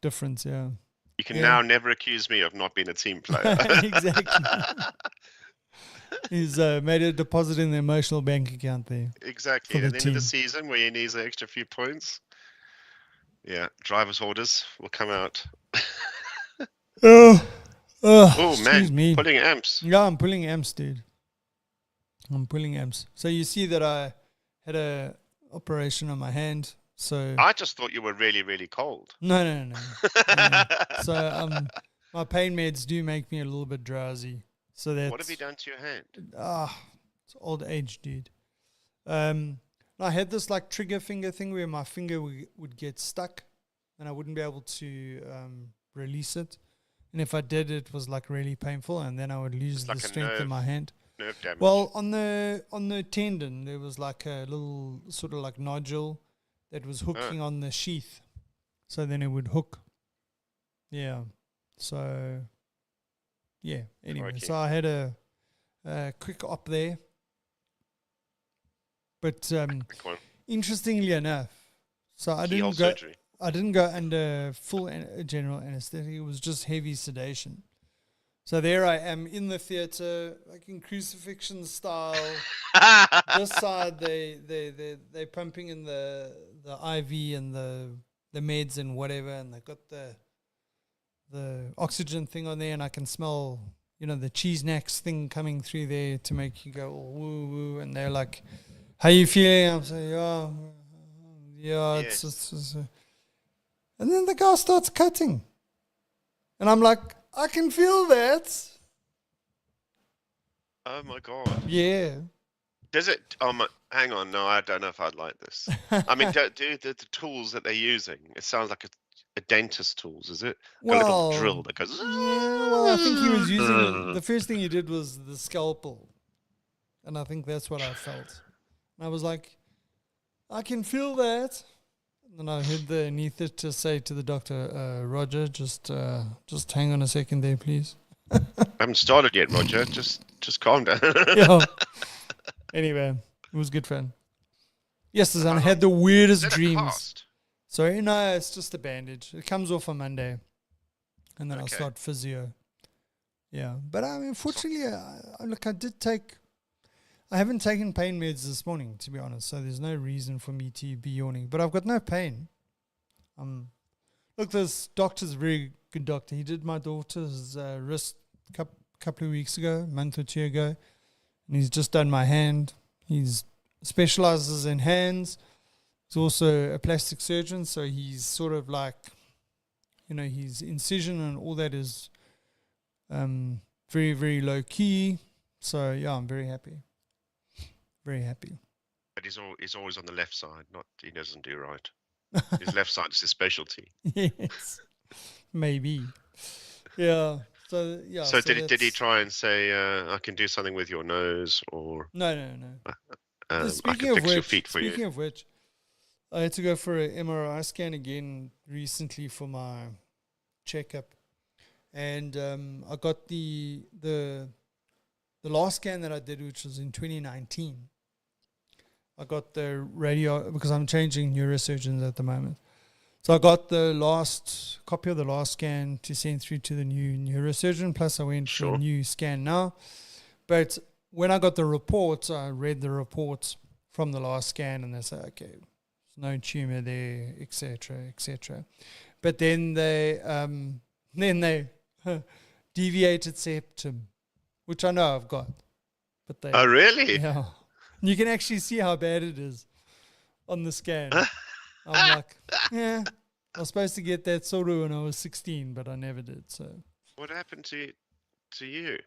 Difference, yeah. You can now never accuse me of not being a team player. Exactly. He's made a deposit in the emotional bank account there. Exactly. At the end of the season, where he needs an extra few points, driver's orders will come out. Oh man, me. Pulling amps. Yeah, I'm pulling amps, dude. I'm pulling amps. So you see that I had a operation on my hand. So I just thought you were really, really cold. No. So my pain meds do make me a little bit drowsy. So that's, what have you done to your hand? It's old age, dude. I had this like trigger finger thing where my finger would get stuck and I wouldn't be able to release it. And if I did, it was like really painful, and then I would lose the strength in my hand. Nerve damage. Well, on the tendon, there was like a little sort of like nodule that was hooking on the sheath. So then it would hook. Yeah. So, yeah. Anyway, so I had a quick op there. But interestingly enough, so I didn't go under full general anesthetic. It was just heavy sedation. So there I am in the theater, like in crucifixion style. This side they pumping in the IV and the meds and whatever, and they got the oxygen thing on there, and I can smell, the cheese snacks thing coming through there to make you go woo woo. And they're like, "How you feeling?" I'm saying, "Yeah, yes. it's and then the guy starts cutting, and I'm like, I can feel that. Oh my God. Yeah. Does it? Hang on. No, I don't know if I'd like this. I mean, do the tools that they're using? It sounds like a dentist tools, is it? Well, a little drill that goes. Yeah. Well, I think he was using the first thing he did was the scalpel, and I think that's what I felt. And I was like, I can feel that. And then I heard the anaesthetist say to the doctor, Roger, just hang on a second there, please. I haven't started yet, Roger. Just calm down. Yeah. Anyway, It was good fun. Yes, and I How had the weirdest Is that a dreams. cast? Sorry, no, it's just a bandage. It comes off on Monday, and then I'll Okay. start physio. Yeah, but I mean, fortunately, I haven't taken pain meds this morning, to be honest. So there's no reason for me to be yawning. But I've got no pain. Look, this doctor's a very good doctor. He did my daughter's wrist couple of weeks ago, a month or two ago, and he's just done my hand. He's specializes in hands. He's also a plastic surgeon, so he's sort of like, his incision and all that is very, very low key. So yeah, I'm very happy. Very happy. But he's always on the left side. He doesn't do right. His left side is his specialty. Yes, maybe. Yeah. So yeah. So did he try and say I can do something with your nose, or No. I Speaking can of fix your which, feet for you? speaking of which, I had to go for an MRI scan again recently for my checkup, and I got the last scan that I did, which was in 2019. I got the radio because I'm changing neurosurgeons at the moment. So I got the last copy of the last scan to send through to the new neurosurgeon. Plus, I went for a new scan now. But when I got the reports, I read the reports from the last scan, and they say, okay, there's no tumor there, etc., etc. But then they deviated septum, which I know I've got. But they, oh, really? yeah, you can actually see how bad it is on the scan. I'm like, yeah, I was supposed to get that sort of when I was 16, but I never did. So what happened to you?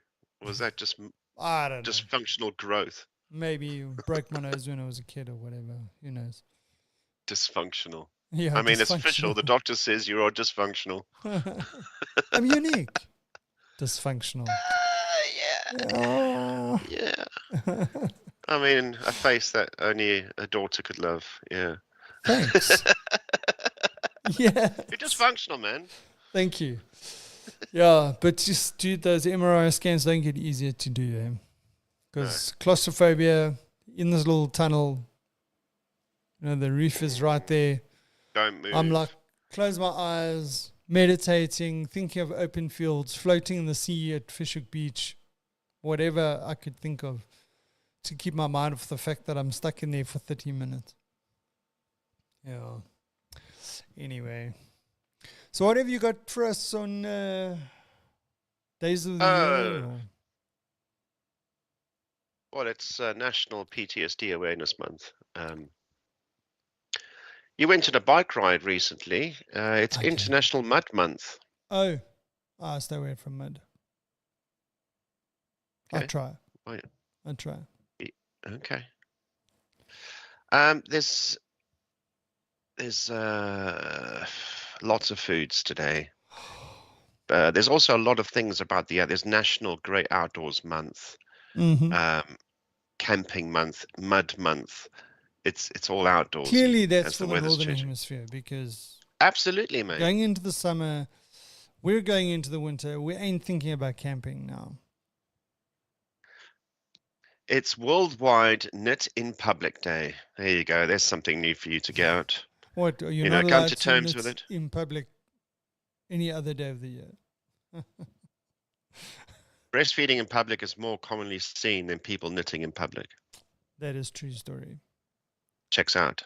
Was that just I don't know. dysfunctional growth? Maybe broke my nose when I was a kid or whatever. Who knows? Dysfunctional. Yeah, I mean, it's official. The doctor says you are dysfunctional. I'm unique. Dysfunctional. Yeah. I mean, a face that only a daughter could love. Yeah. Thanks. Yeah. You're dysfunctional, man. Thank you. Yeah, but just, dude, those MRI scans don't get easier to do them. Because claustrophobia in this little tunnel, the roof is right there. Don't move. I'm like, close my eyes, meditating, thinking of open fields, floating in the sea at Fishhook Beach, whatever I could think of to keep my mind off the fact that I'm stuck in there for 30 minutes. Yeah. Anyway. So what have you got for us on Days of the Year? Well, it's National PTSD Awareness Month. You went on a bike ride recently. It's International Mud Month. Oh, I stay away from mud. Okay. I try. Oh, yeah. I try. Okay. There's lots of foods today. There's also a lot of things about there's National Great Outdoors Month, Camping Month, Mud Month. It's all outdoors. Clearly, that's for the Northern Hemisphere because absolutely, mate. Going into the summer, we're going into the winter. We ain't thinking about camping now. It's Worldwide Knit in Public Day. There you go. There's something new for you to get out. What, are you not allowed come to terms with it in public any other day of the year? Breastfeeding in public is more commonly seen than people knitting in public. That is true story. Checks out.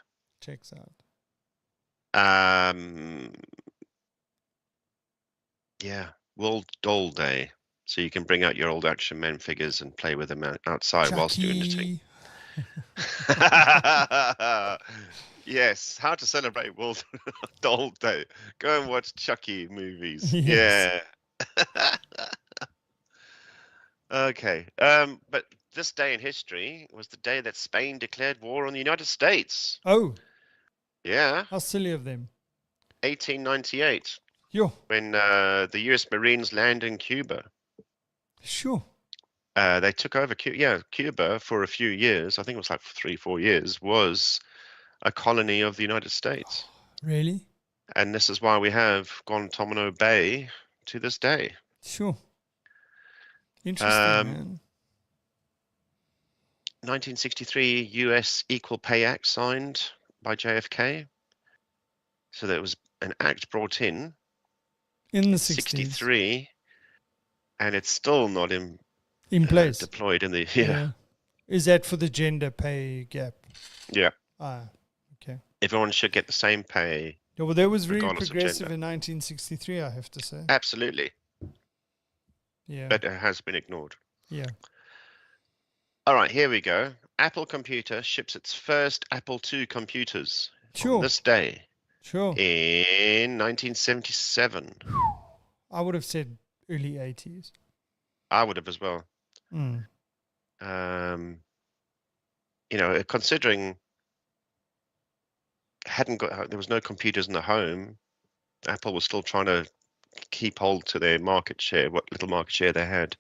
Yeah, World Doll Day. So you can bring out your old Action Man figures and play with them outside whilst doing knitting. Yes, how to celebrate World Doll Day. Go and watch Chucky movies. Yes. Yeah. Okay. But this day in history was the day that Spain declared war on the United States. Oh. Yeah. How silly of them. 1898. Yo. When the US Marines landed in Cuba. Sure. They took over Cuba for a few years. I think it was like 3-4 years, was a colony of the United States. Really? And this is why we have Guantanamo Bay to this day. Sure. Interesting, man. 1963 U.S. Equal Pay Act signed by JFK. So there was an act brought in the 60s. 63, and it's still not in place. Deployed in the Is that for the gender pay gap? Yeah. Okay. Everyone should get the same pay. Yeah, well, that was very progressive in 1963, I have to say. Absolutely. Yeah. But it has been ignored. Yeah. All right, here we go. Apple Computer ships its first Apple II computers on this day. Sure. In 1977. I would have said early 80s. I would have as well. Considering there was no computers in the home, Apple was still trying to keep hold to their market share, what little market share they had.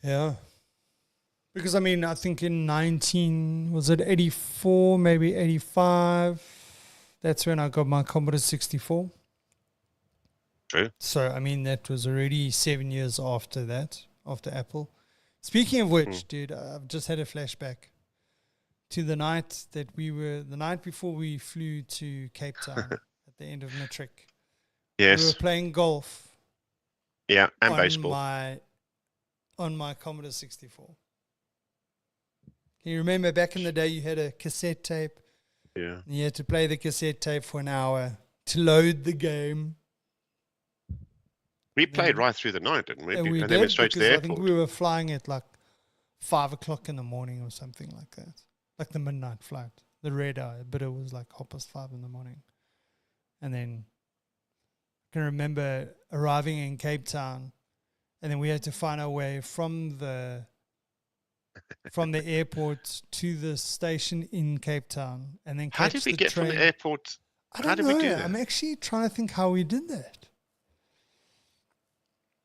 Yeah. Because, I think in 84, maybe 85, that's when I got my Commodore 64. True. So, that was already 7 years after that, after Apple. Speaking of which, dude, I've just had a flashback to the night before we flew to Cape Town at the end of matric. Yes. We were playing golf. Yeah, and baseball. On my Commodore 64. Can you remember back in the day you had a cassette tape? Yeah. And you had to play the cassette tape for an hour to load the game. We played right through the night, didn't we? And we then did, went straight to the airport. I think we were flying at like 5 o'clock in the morning or something like that. Like the midnight flight, the red eye, but it was like 5:30 in the morning. And then I can remember arriving in Cape Town, and then we had to find our way from the airport to the station in Cape Town, and then how did we get train from the airport? How did we do that? I'm actually trying to think how we did that.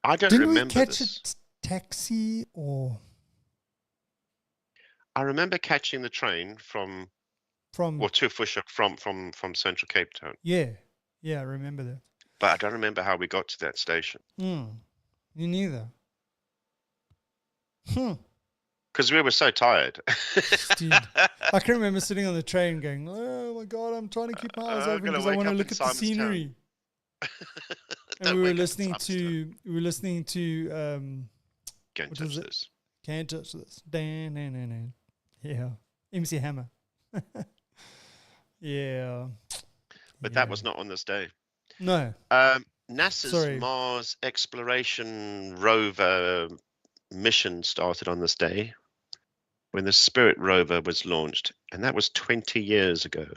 I don't Didn't remember we catch this. a taxi or? I remember catching the train from Tufushuk from Central Cape Town. Yeah, I remember that. But I don't remember how we got to that station. Me neither. Because we were so tired. Dude, I can remember sitting on the train going, "Oh my god, I'm trying to keep my eyes open because I want to look at the scenery." And we were listening to Can't touch this. Can't touch this. Yeah. MC Hammer. Yeah. But that was not on this day. No. NASA's Mars exploration rover mission started on this day when the Spirit rover was launched, and that was 20 years ago.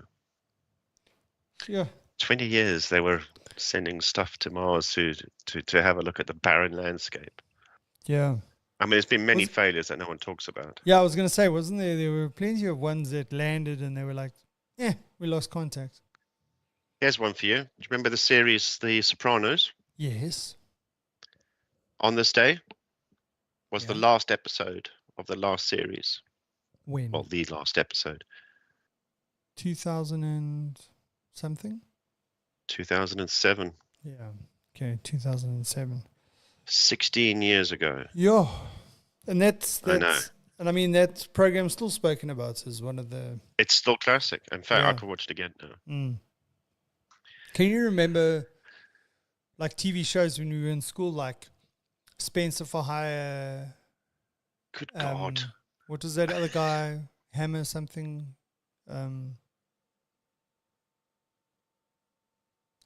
Yeah. 20 years they were sending stuff to Mars to have a look at the barren landscape. Yeah. There's been many failures that no one talks about. Yeah, I was going to say, wasn't there? There were plenty of ones that landed and they were like, we lost contact. Here's one for you. Do you remember the series The Sopranos? Yes. On this day was the last episode of the last series. When? Well, the last episode. 2000 and something? 2007. Yeah. Okay, 2007. 16 years ago. Yeah. And that's I know. And that program's still spoken about as one of the... It's still classic. In fact, I could watch it again now. Can you remember like TV shows when we were in school, like Spencer for Hire? Good God. What was that other guy? Hammer something?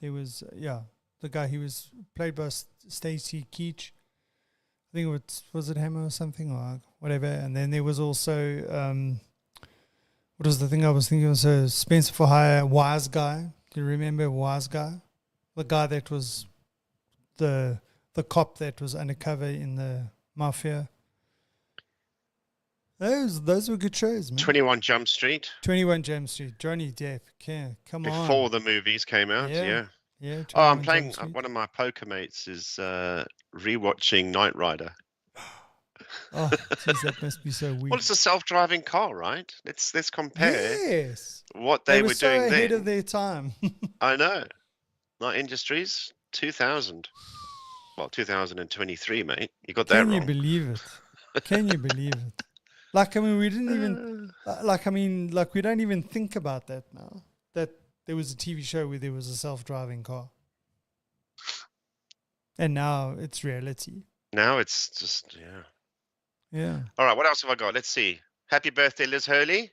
There was, the guy, he was played by Stacey Keach. I think was it Hammer or something or whatever. And then there was also, what was the thing I was thinking? It was Spencer for Hire, Wise Guy. Do you remember Wise Guy? The guy that was the cop that was undercover in the mafia. Those were good shows, man. 21 Jump Street. 21 Jump Street. Johnny Depp. Come on. Before the movies came out, yeah. I'm playing, one of my poker mates is rewatching Knight Rider. Oh, geez, that must be so weird. Well, it's a self-driving car, right? Let's compare what they were so doing ahead then. Of their time. I know. Knight Industries, 2000. Well, 2023, mate. You got that wrong. Can you believe it? Can you believe it? Like, I mean, we didn't even, like, we don't even think about that now. That there was a TV show where there was a self-driving car. And now it's reality. Now it's just, yeah. Yeah. All right, what else have I got? Let's see. Happy birthday, Liz Hurley.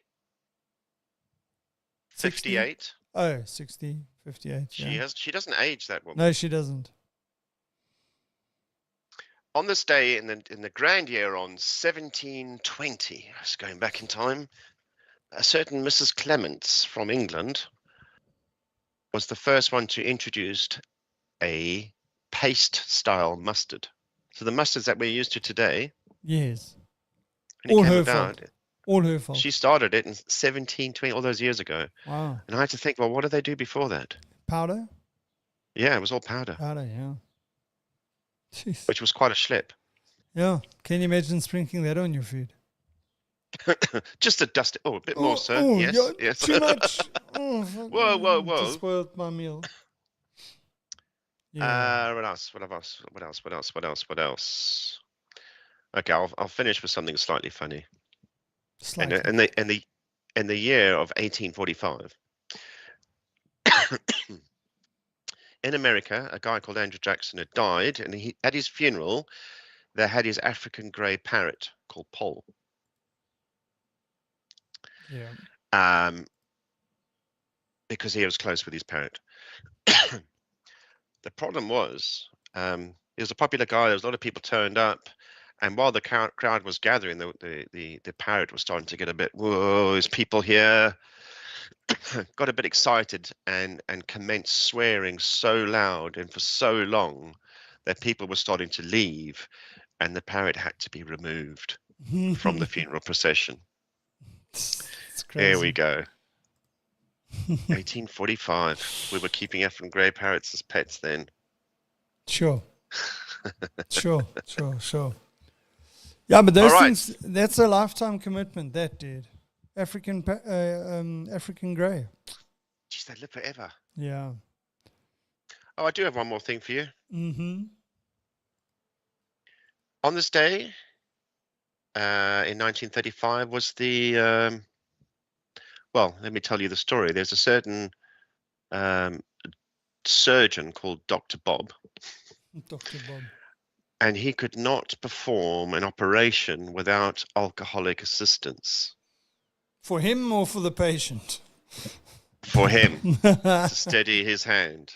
58. Oh, 60, 58. She doesn't age, that woman. No, she doesn't. On this day in the grand year on 1720, I was going back in time, a certain Mrs. Clements from England was the first one to introduce a paste-style mustard. So the mustards that we're used to today. Yes. All her fault. All her fault. She started it in 1720, all those years ago. Wow. And I had to think, well, what did they do before that? Powder? Yeah, it was all powder. Powder, yeah. Jeez. Which was quite a schlep. Yeah. Can you imagine sprinkling that on your food? Just to dust it. Oh, a bit more, sir. Oh, Yes, yeah, yes. too much. Oh, whoa. Just spoiled my meal. Yeah. What else? Okay, I'll finish with something slightly funny. Slightly. In the year of 1845, in America, a guy called Andrew Jackson had died, and at his funeral, they had his African grey parrot called Poll. Yeah. Because he was close with his parrot. The problem was, he was a popular guy. There was a lot of people turned up, and while the crowd was gathering, the parrot was starting to get a bit, whoa, there's people here. Got a bit excited and commenced swearing so loud and for so long that people were starting to leave, and the parrot had to be removed from the funeral procession. There we go. 1845. We were keeping African grey parrots as pets then. Sure. Sure. Yeah, but those things, that's a lifetime commitment, that, dude. African grey. Jeez, they live forever. Yeah. Oh, I do have one more thing for you. Mm-hmm. On this day, in 1935, was the... well, let me tell you the story. There's a certain surgeon called Dr. Bob. Dr. Bob. And he could not perform an operation without alcoholic assistance. For him or for the patient? For him, to steady his hand.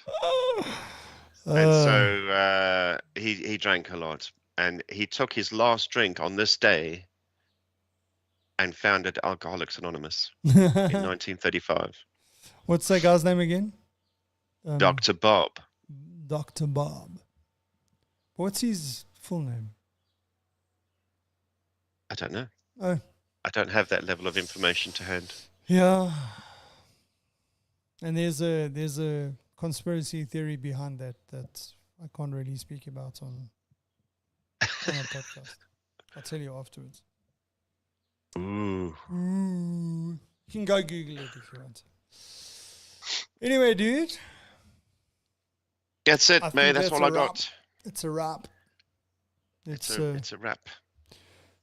And so he drank a lot. And he took his last drink on this day and founded Alcoholics Anonymous in 1935. What's that guy's name again? Dr. Bob. Dr. Bob. What's his full name? I don't know. Oh. I don't have that level of information to hand. Yeah. And there's a conspiracy theory behind that I can't really speak about on a podcast. I'll tell you afterwards. Ooh. You can go Google it if you want. Anyway, dude. That's it, mate. That's all I got. It's a wrap. It's a wrap.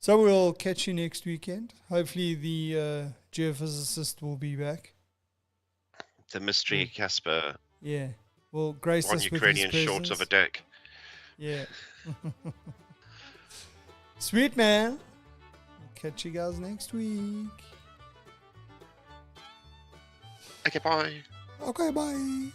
So we'll catch you next weekend. Hopefully the geophysicist will be back. The mystery Casper. Yeah. Well, grace one us Ukrainian with his short of a deck. Yeah. Sweet, man. Catch you guys next week. Okay, bye. Okay, bye.